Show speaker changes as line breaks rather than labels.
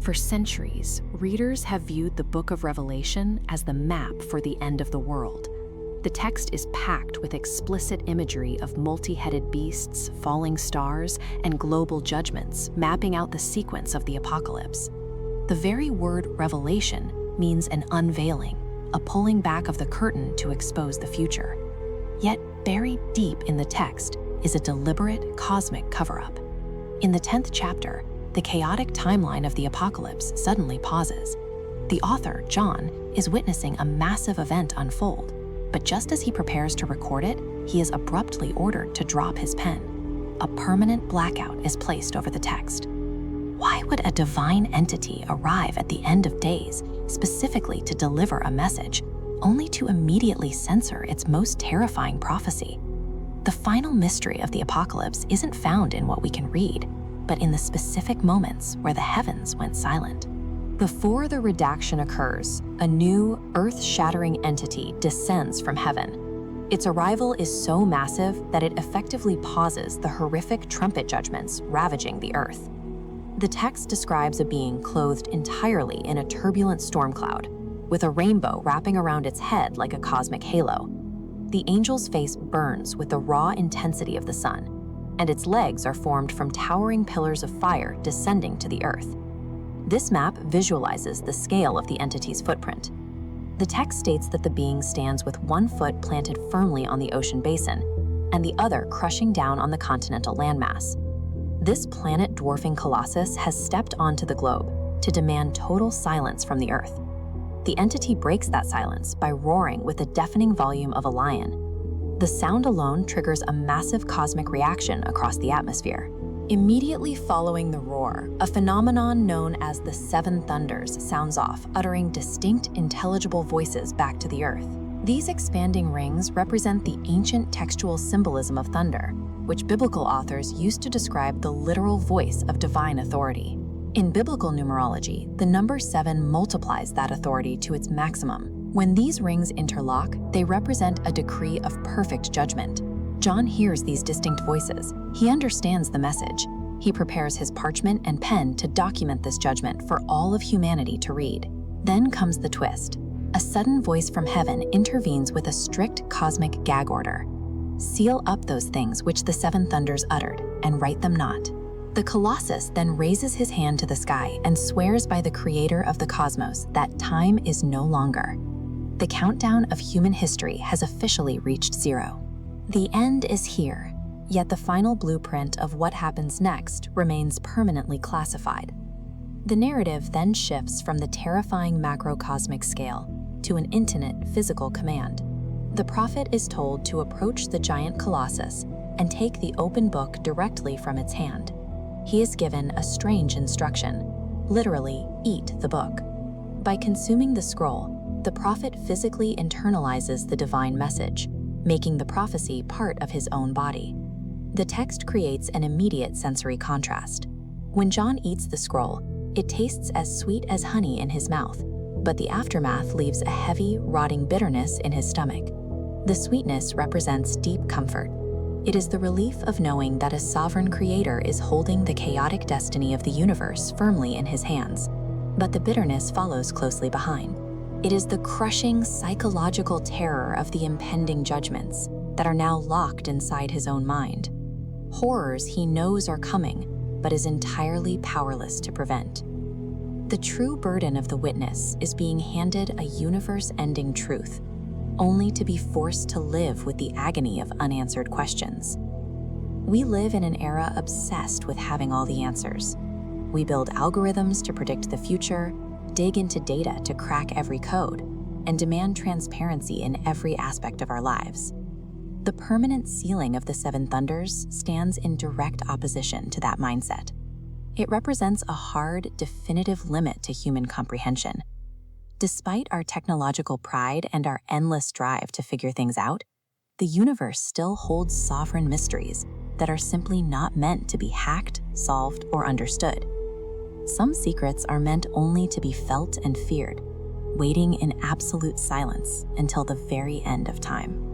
For centuries, readers have viewed the Book of Revelation as the map for the end of the world. The text is packed with explicit imagery of multi-headed beasts, falling stars, and global judgments, mapping out the sequence of the apocalypse. The very word revelation means an unveiling, a pulling back of the curtain to expose the future. Yet, buried deep in the text is a deliberate cosmic cover-up. In the 10th chapter, the chaotic timeline of the apocalypse suddenly pauses. The author, John, is witnessing a massive event unfold, but just as he prepares to record it, he is abruptly ordered to drop his pen. A permanent blackout is placed over the text. Why would a divine entity arrive at the end of days, specifically to deliver a message, only to immediately censor its most terrifying prophecy? The final mystery of the apocalypse isn't found in what we can read, but in the specific moments where the heavens went silent. Before the redaction occurs, a new, earth-shattering entity descends from heaven. Its arrival is so massive that it effectively pauses the horrific trumpet judgments ravaging the earth. The text describes a being clothed entirely in a turbulent storm cloud, with a rainbow wrapping around its head like a cosmic halo. The angel's face burns with the raw intensity of the sun, and its legs are formed from towering pillars of fire descending to the earth. This map visualizes the scale of the entity's footprint. The text states that the being stands with one foot planted firmly on the ocean basin, and the other crushing down on the continental landmass. This planet-dwarfing colossus has stepped onto the globe to demand total silence from the earth. The entity breaks that silence by roaring with the deafening volume of a lion. The sound alone triggers a massive cosmic reaction across the atmosphere. Immediately following the roar, a phenomenon known as the Seven Thunders sounds off, uttering distinct, intelligible voices back to the earth. These expanding rings represent the ancient textual symbolism of thunder, which biblical authors used to describe the literal voice of divine authority. In biblical numerology, the number 7 multiplies that authority to its maximum. When these rings interlock, they represent a decree of perfect judgment. John hears these distinct voices. He understands the message. He prepares his parchment and pen to document this judgment for all of humanity to read. Then comes the twist. A sudden voice from heaven intervenes with a strict cosmic gag order. Seal up those things which the seven thunders uttered, and write them not. The Colossus then raises his hand to the sky and swears by the creator of the cosmos that time is no longer. The countdown of human history has officially reached zero. The end is here, yet the final blueprint of what happens next remains permanently classified. The narrative then shifts from the terrifying macrocosmic scale to an intimate physical command. The prophet is told to approach the giant Colossus and take the open book directly from its hand. He is given a strange instruction, literally, eat the book. By consuming the scroll, the prophet physically internalizes the divine message, making the prophecy part of his own body. The text creates an immediate sensory contrast. When John eats the scroll, it tastes as sweet as honey in his mouth, but the aftermath leaves a heavy, rotting bitterness in his stomach. The sweetness represents deep comfort. It is the relief of knowing that a sovereign creator is holding the chaotic destiny of the universe firmly in his hands. But the bitterness follows closely behind. It is the crushing psychological terror of the impending judgments that are now locked inside his own mind. Horrors he knows are coming, but is entirely powerless to prevent. The true burden of the witness is being handed a universe-ending truth, only to be forced to live with the agony of unanswered questions. We live in an era obsessed with having all the answers. We build algorithms to predict the future, dig into data to crack every code, and demand transparency in every aspect of our lives. The permanent sealing of the seven thunders stands in direct opposition to that mindset. It represents a hard, definitive limit to human comprehension. Despite our technological pride and our endless drive to figure things out, the universe still holds sovereign mysteries that are simply not meant to be hacked, solved, or understood. Some secrets are meant only to be felt and feared, waiting in absolute silence until the very end of time.